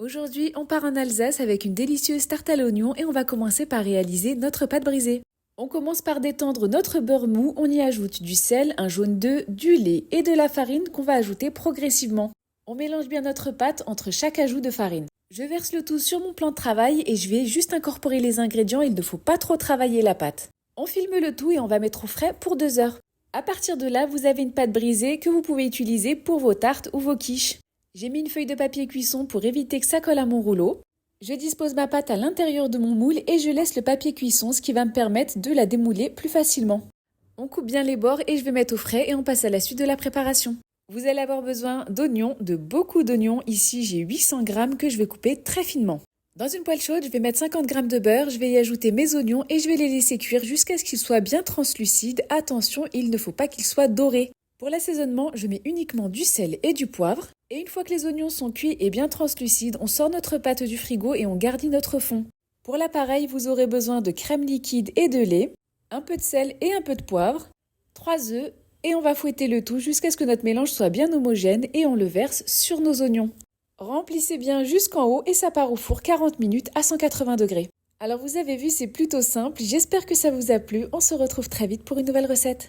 Aujourd'hui, on part en Alsace avec une délicieuse tarte à l'oignon et on va commencer par réaliser notre pâte brisée. On commence par détendre notre beurre mou, on y ajoute du sel, un jaune d'œuf, du lait et de la farine qu'on va ajouter progressivement. On mélange bien notre pâte entre chaque ajout de farine. Je verse le tout sur mon plan de travail et je vais juste incorporer les ingrédients, il ne faut pas trop travailler la pâte. On filme le tout et on va mettre au frais pour 2 heures. À partir de là, vous avez une pâte brisée que vous pouvez utiliser pour vos tartes ou vos quiches. J'ai mis une feuille de papier cuisson pour éviter que ça colle à mon rouleau. Je dispose ma pâte à l'intérieur de mon moule et je laisse le papier cuisson, ce qui va me permettre de la démouler plus facilement. On coupe bien les bords et je vais mettre au frais et on passe à la suite de la préparation. Vous allez avoir besoin d'oignons, de beaucoup d'oignons. Ici, j'ai 800 g que je vais couper très finement. Dans une poêle chaude, je vais mettre 50 g de beurre, je vais y ajouter mes oignons et je vais les laisser cuire jusqu'à ce qu'ils soient bien translucides. Attention, il ne faut pas qu'ils soient dorés. Pour l'assaisonnement, je mets uniquement du sel et du poivre. Et une fois que les oignons sont cuits et bien translucides, on sort notre pâte du frigo et on garnit notre fond. Pour l'appareil, vous aurez besoin de crème liquide et de lait, un peu de sel et un peu de poivre, 3 œufs et on va fouetter le tout jusqu'à ce que notre mélange soit bien homogène et on le verse sur nos oignons. Remplissez bien jusqu'en haut et ça part au four 40 minutes à 180 degrés. Alors vous avez vu, c'est plutôt simple, j'espère que ça vous a plu, on se retrouve très vite pour une nouvelle recette.